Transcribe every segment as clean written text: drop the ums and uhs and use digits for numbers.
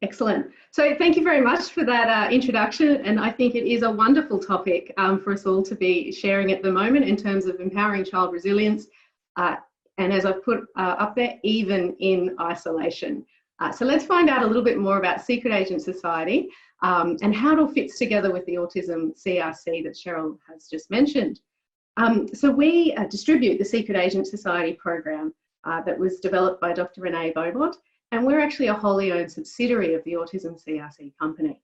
Excellent. So thank you very much for that introduction, and I think it is a wonderful topic for us all to be sharing at the moment in terms of empowering child resilience, and as I've put up there, even in isolation. So let's find out a little bit more about Secret Agent Society and how it all fits together with the Autism CRC that Cheryl has just mentioned. So we distribute the Secret Agent Society program that was developed by Dr. Renee Beaumont, and we're actually a wholly owned subsidiary of the Autism CRC company.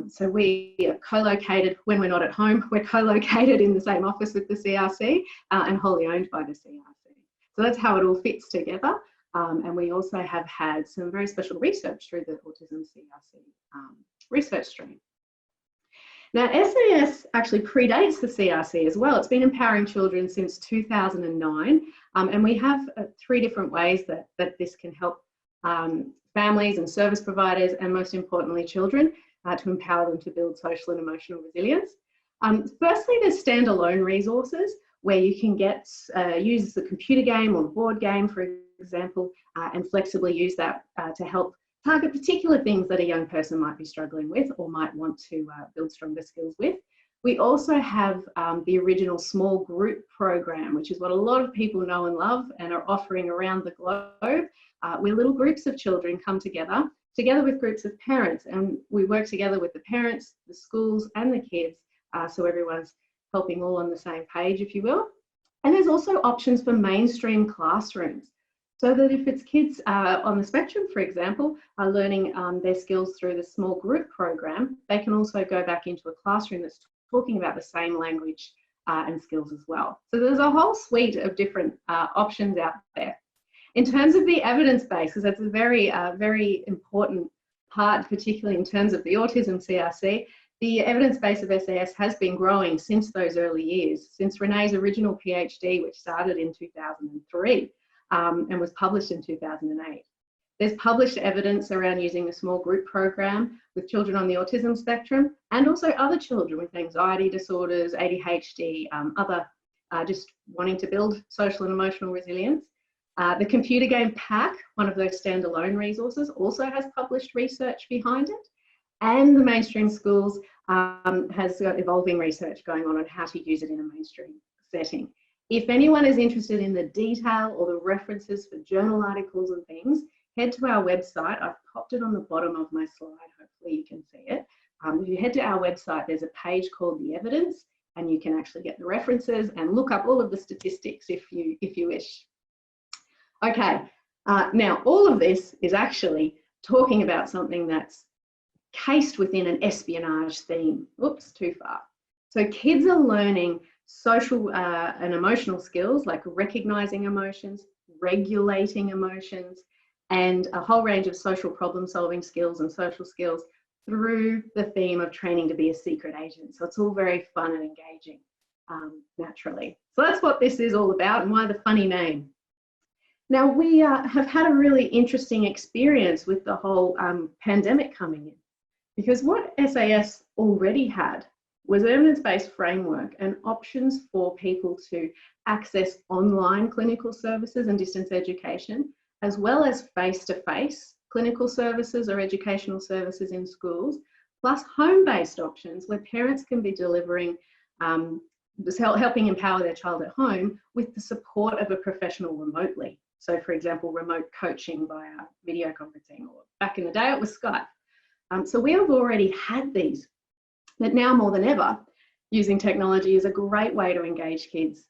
So we are co-located, when we're not at home, we're co-located in the same office with the CRC and wholly owned by the CRC. So that's how it all fits together. And we also have had some very special research through the Autism CRC research stream. Now, SAS actually predates the CRC as well. It's been empowering children since 2009, and we have 3 different ways that this can help families and service providers, and most importantly children, to empower them to build social and emotional resilience. Firstly, there's standalone resources where you can get use the computer game or the board game, for example, and flexibly use that to help target particular things that a young person might be struggling with or might want to build stronger skills with. We also have the original small group program, which is what a lot of people know and love and are offering around the globe, where little groups of children come together with groups of parents, and we work together with the parents, the schools and the kids, so everyone's helping all on the same page, if you will. And there's also options for mainstream classrooms, so that if it's kids on the spectrum, for example, are learning their skills through the small group program, they can also go back into a classroom that's talking about the same language and skills as well. So there's a whole suite of different options out there. In terms of the evidence base, because that's a very, very important part, particularly in terms of the Autism CRC, the evidence base of SAS has been growing since those early years, since Renee's original PhD, which started in 2003 and was published in 2008. There's published evidence around using the small group program with children on the autism spectrum, and also other children with anxiety disorders, ADHD, other just wanting to build social and emotional resilience. The computer game pack, one of those standalone resources, also has published research behind it. And the mainstream schools has got evolving research going on how to use it in a mainstream setting. If anyone is interested in the detail or the references for journal articles and things, head to our website. I've popped it on the bottom of my slide. Hopefully you can see it. If you head to our website, there's a page called The Evidence, and you can actually get the references and look up all of the statistics if you wish. Okay, now all of this is actually talking about something that's cased within an espionage theme. Oops, too far. So kids are learning social and emotional skills like recognizing emotions, regulating emotions, and a whole range of social problem solving skills and social skills through the theme of training to be a secret agent. So it's all very fun and engaging, naturally. So that's what this is all about, and why the funny name. Now, we have had a really interesting experience with the whole pandemic coming in, because what SAS already had was an evidence-based framework and options for people to access online clinical services and distance education, as well as face-to-face clinical services or educational services in schools, plus home-based options where parents can be delivering, helping empower their child at home with the support of a professional remotely. So, for example, remote coaching via video conferencing, or back in the day it was Skype. So we have already had these, but now more than ever, using technology is a great way to engage kids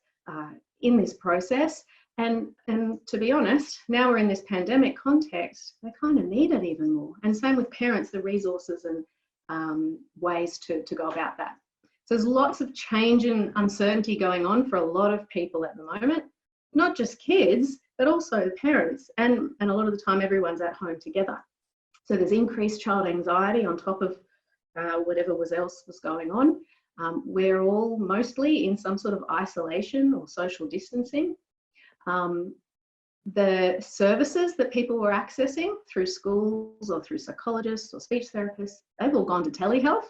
in this process. And to be honest, now we're in this pandemic context, they kind of need it even more. And same with parents, the resources and ways to go about that. So there's lots of change and uncertainty going on for a lot of people at the moment, not just kids, but also parents. And a lot of the time, everyone's at home together. So there's increased child anxiety on top of whatever else was going on. We're all mostly in some sort of isolation or social distancing. The services that people were accessing through schools or through psychologists or speech therapists, they've all gone to telehealth.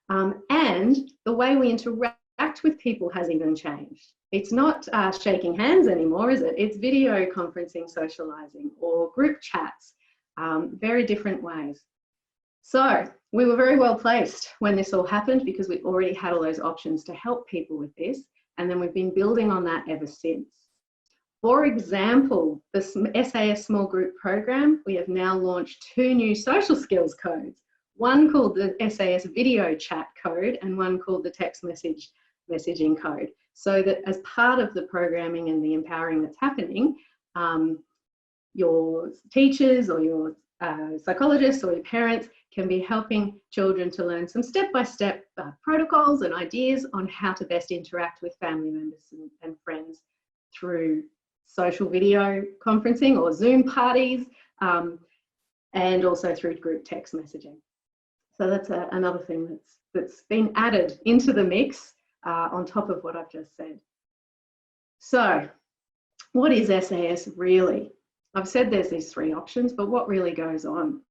And the way we interact with people has even changed. It's not shaking hands anymore, is it? It's video conferencing, socializing, or group chats, very different ways. So we were very well placed when this all happened because we already had all those options to help people with this. And then we've been building on that ever since. For example, the SAS Small Group Program, we have now launched 2 new social skills codes, one called the SAS Video Chat Code and one called the Text Messaging Code. So that as part of the programming and the empowering that's happening, your teachers or your psychologists or your parents can be helping children to learn some step-by-step protocols and ideas on how to best interact with family members and friends through social video conferencing or Zoom parties, and also through group text messaging. So that's another thing that's been added into the mix on top of what I've just said. So what is SAS really? I've said there's these 3 options, but what really goes on?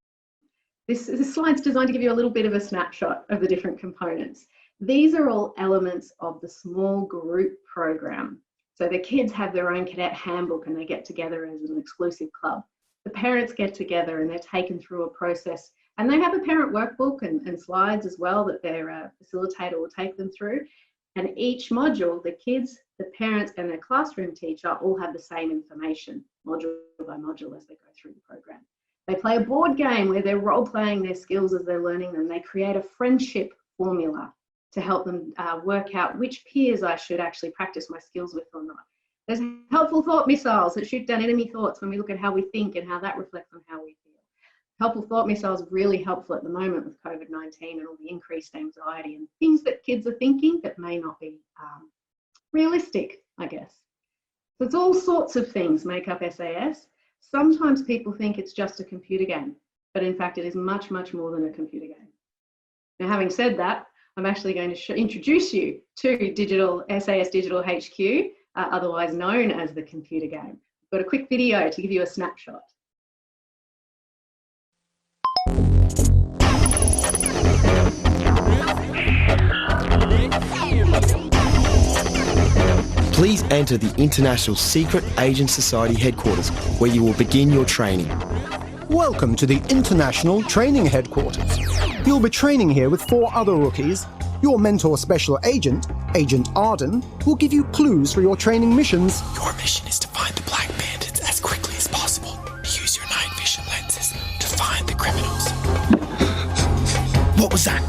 This slide's designed to give you a little bit of a snapshot of the different components. These are all elements of the small group program. So the kids have their own cadet handbook and they get together as an exclusive club. The parents get together and they're taken through a process, and they have a parent workbook and slides as well that their facilitator will take them through. And each module, the kids, the parents and their classroom teacher all have the same information, module by module, as they go through the program. They play a board game where they're role-playing their skills as they're learning them. They create a friendship formula to help them work out which peers I should actually practice my skills with or not. There's helpful thought missiles that shoot down enemy thoughts when we look at how we think and how that reflects on how we feel. Helpful thought missiles are really helpful at the moment with COVID-19 and all the increased anxiety and things that kids are thinking that may not be realistic, I guess. So it's all sorts of things make up SAS. Sometimes people think it's just a computer game, but in fact it is much, much more than a computer game. Now, having said that, I'm actually going to introduce you to SAS Digital HQ, otherwise known as the computer game. I've got a quick video to give you a snapshot. Please enter the International Secret Agent Society headquarters, where you will begin your training. Welcome to the International Training Headquarters. You'll be training here with 4 other rookies. Your mentor special agent, Agent Arden, will give you clues for your training missions. Your mission is to find the Black Bandits as quickly as possible. Use your night vision lenses to find the criminals. What was that?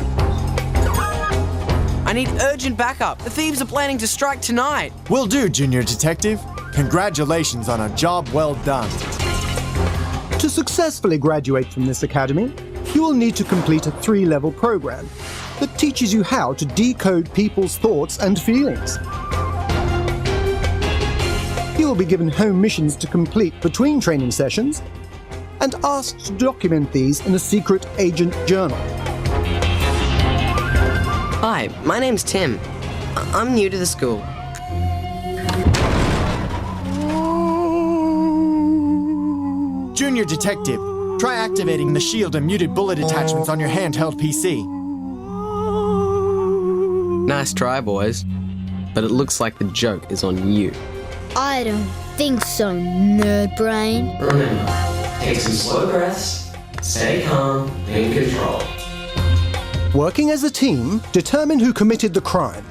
I need urgent backup. The thieves are planning to strike tonight. Will do, Junior Detective. Congratulations on a job well done. To successfully graduate from this academy, you will need to complete a 3-level program that teaches you how to decode people's thoughts and feelings. You will be given home missions to complete between training sessions and asked to document these in a secret agent journal. Hi, my name's Tim. I'm new to the school. Junior Detective, try activating the shield and muted bullet attachments on your handheld PC. Nice try, boys. But it looks like the joke is on you. I don't think so, nerd brain. Remember, take some slow breaths, stay calm, and in control. Working as a team, determine who committed the crime,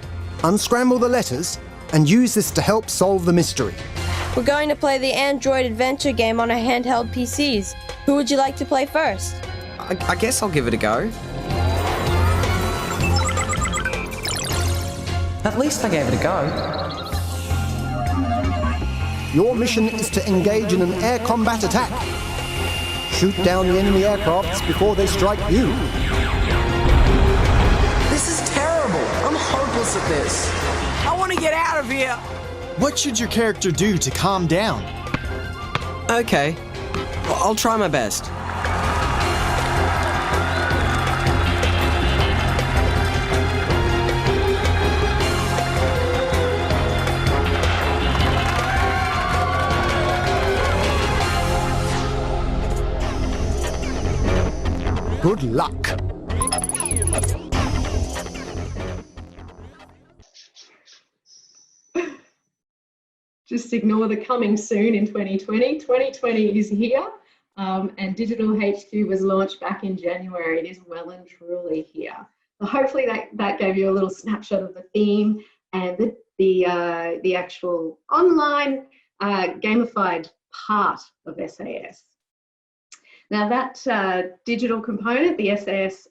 unscramble the letters, and use this to help solve the mystery. We're going to play the Android adventure game on our handheld PCs. Who would you like to play first? I guess I'll give it a go. At least I gave it a go. Your mission is to engage in an air combat attack. Shoot down the enemy aircrafts before they strike you. This is terrible. I'm hopeless at this. I want to get out of here. What should your character do to calm down? Okay. I'll try my best. Good luck. Just ignore the coming soon in 2020. 2020 is here. and Digital HQ was launched back in January. It is well and truly here. So hopefully that gave you a little snapshot of the theme and the actual online gamified part of SAS. Now that digital component, the SAS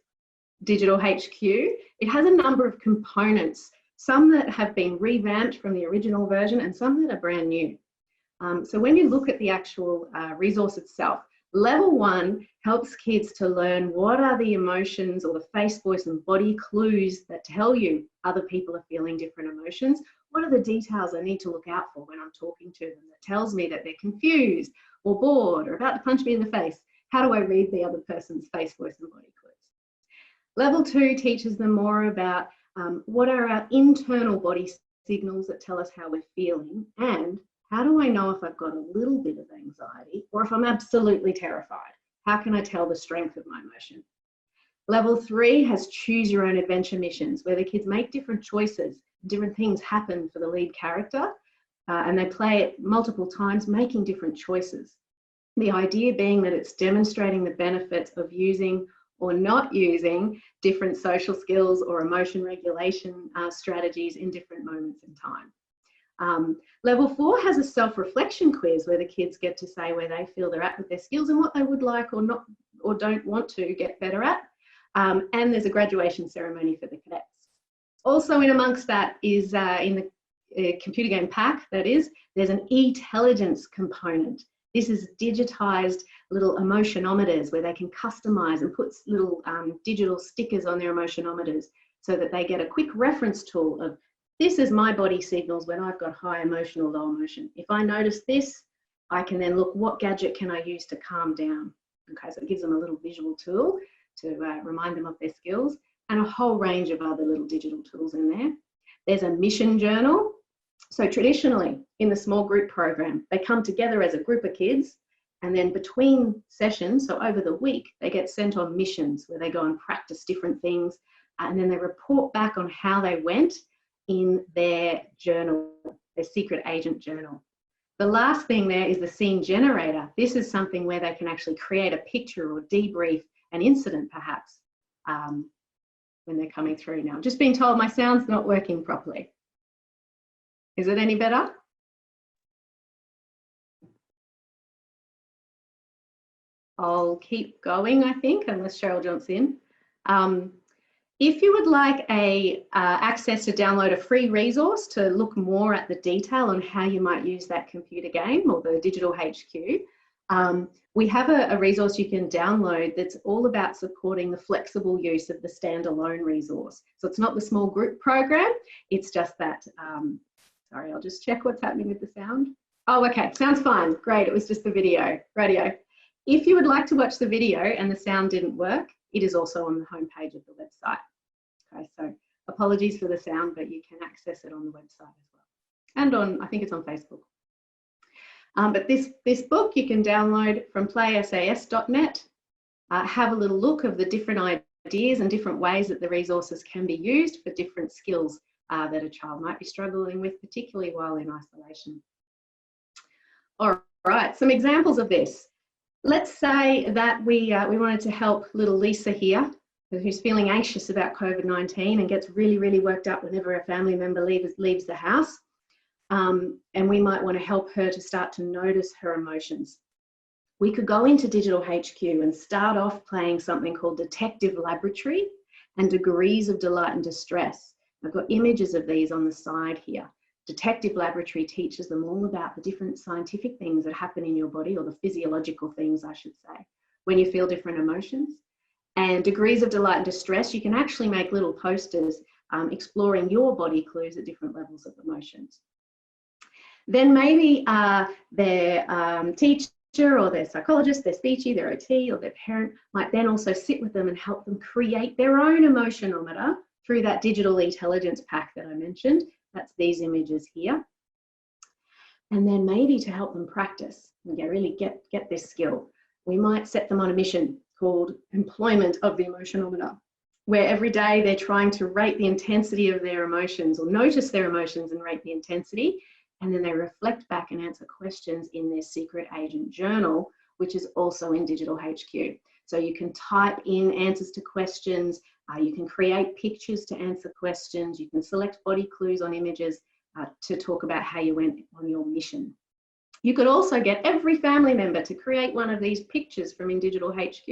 Digital HQ, it has a number of components, some that have been revamped from the original version and some that are brand new. So when you look at the actual resource itself, level 1 helps kids to learn what are the emotions or the face, voice and body clues that tell you other people are feeling different emotions. What are the details I need to look out for when I'm talking to them that tells me that they're confused or bored or about to punch me in the face? How do I read the other person's face, voice and body clues? Level 2 teaches them more about what are our internal body signals that tell us how we're feeling, and how do I know if I've got a little bit of anxiety or if I'm absolutely terrified? How can I tell the strength of my emotion? Level 3 has choose your own adventure missions, where the kids make different choices, different things happen for the lead character, and they play it multiple times, making different choices. The idea being that it's demonstrating the benefits of using or not using different social skills or emotion regulation strategies in different moments in time. Level 4 has a self-reflection quiz where the kids get to say where they feel they're at with their skills and what they would like or not or don't want to get better at. And there's a graduation ceremony for the cadets. Also in amongst that is in the computer game pack, that is, there's an e-intelligence component. This is digitized little emotionometers where they can customize and put little digital stickers on their emotionometers so that they get a quick reference tool of this is my body signals when I've got high emotion or low emotion. If I notice this, I can then look what gadget can I use to calm down. Okay, so it gives them a little visual tool to remind them of their skills and a whole range of other little digital tools in there. There's a mission journal. So traditionally in the small group program, they come together as a group of kids and then between sessions, so over the week, they get sent on missions where they go and practice different things and then they report back on how they went in their journal, their secret agent journal. The last thing there is the scene generator. This is something where they can actually create a picture or debrief an incident perhaps when they're coming through. Now, I'm just being told my sound's not working properly. Is it any better? I'll keep going, I think, unless Cheryl jumps in. If you would like access to download a free resource to look more at the detail on how you might use that computer game or the Digital HQ, we have a resource you can download that's all about supporting the flexible use of the standalone resource. So it's not the small group program, it's just that, sorry, I'll just check what's happening with the sound. Oh, okay, sounds fine, great, it was just the video. If you would like to watch the video and the sound didn't work, it is also on the homepage of the website. Okay, so apologies for the sound, but you can access it on the website as well. And on, I think it's on Facebook. But this book you can download from playsas.net. Have a little look of the different ideas and different ways that the resources can be used for different skills that a child might be struggling with, particularly while in isolation. All right, some examples of this. Let's say that we wanted to help little Lisa here, who's feeling anxious about COVID-19 and gets really, really worked up whenever a family member leaves the house. And we might want to help her to start to notice her emotions. We could go into Digital HQ and start off playing something called Detective Laboratory and Degrees of Delight and Distress. I've got images of these on the side here. Detective Laboratory teaches them all about the different scientific things that happen in your body, or the physiological things, I should say, when you feel different emotions. And Degrees of Delight and Distress, you can actually make little posters exploring your body clues at different levels of emotions. Then maybe their teacher or their psychologist, their speechy, their OT or their parent might then also sit with them and help them create their own emotionometer through that digital intelligence pack that I mentioned. That's these images here. And then maybe to help them practice and really get this skill, we might set them on a mission called Employment of the Emotionometer, where every day they're trying to rate the intensity of their emotions or notice their emotions and rate the intensity. And then they reflect back and answer questions in their secret agent journal which is also in Digital HQ. So you can type in answers to questions, you can create pictures to answer questions, you can select body clues on images to talk about how you went on your mission. You could also get every family member to create one of these pictures from in Digital HQ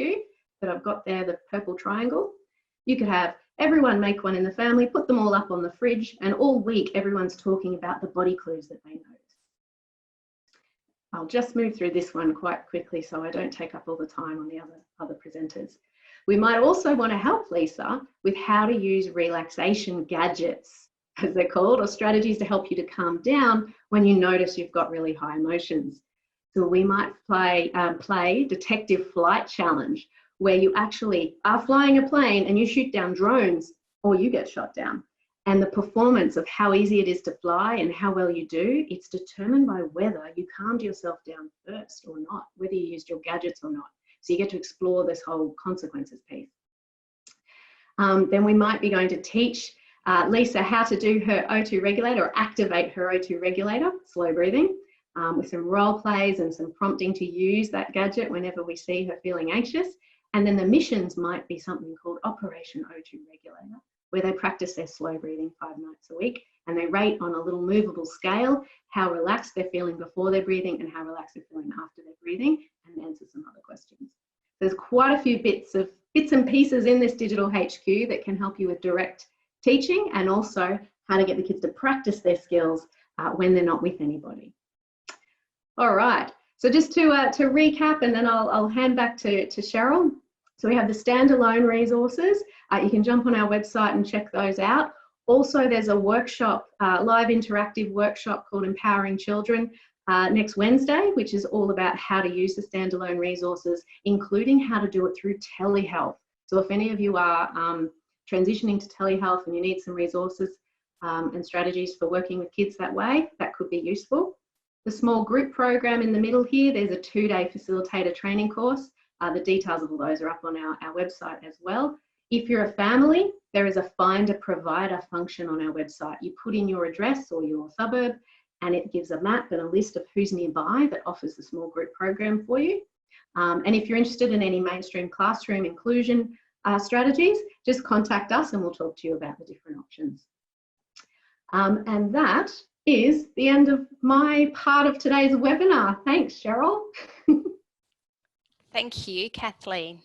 that I've got there, the purple triangle. You could have everyone make one in the family, put them all up on the fridge, and all week everyone's talking about the body clues that they notice. I'll just move through this one quite quickly so I don't take up all the time on the other presenters. We might also want to help Lisa with how to use relaxation gadgets, as they're called, or strategies to help you to calm down when you notice you've got really high emotions. So we might play Detective Flight Challenge, where you actually are flying a plane and you shoot down drones or you get shot down. And the performance of how easy it is to fly and how well you do, it's determined by whether you calmed yourself down first or not, whether you used your gadgets or not. So you get to explore this whole consequences piece. Then we might be going to teach Lisa how to do her O2 regulator, or activate her O2 regulator, slow breathing, with some role plays and some prompting to use that gadget whenever we see her feeling anxious. And then the missions might be something called Operation O2 Regulator, where they practice their slow breathing 5 nights a week, and they rate on a little movable scale how relaxed they're feeling before they're breathing and how relaxed they're feeling after they're breathing, and answer some other questions. There's quite a few bits and pieces in this Digital HQ that can help you with direct teaching, and also how to get the kids to practice their skills when they're not with anybody. All right, so just to recap, and then I'll hand back to Cheryl. So we have the standalone resources. You can jump on our website and check those out. Also, there's a workshop, live interactive workshop called Empowering Children next Wednesday, which is all about how to use the standalone resources, including how to do it through telehealth. So if any of you are transitioning to telehealth and you need some resources and strategies for working with kids that way, that could be useful. The small group program in the middle here, there's a 2-day facilitator training course. The details of all those are up on our website as well. If you're a family, there is a find a provider function on our website. You put in your address or your suburb, and it gives a map and a list of who's nearby that offers the small group program for you. And if you're interested in any mainstream classroom inclusion strategies, just contact us and we'll talk to you about the different options. And that is the end of my part of today's webinar. Thanks, Cheryl. Thank you, Kathleen.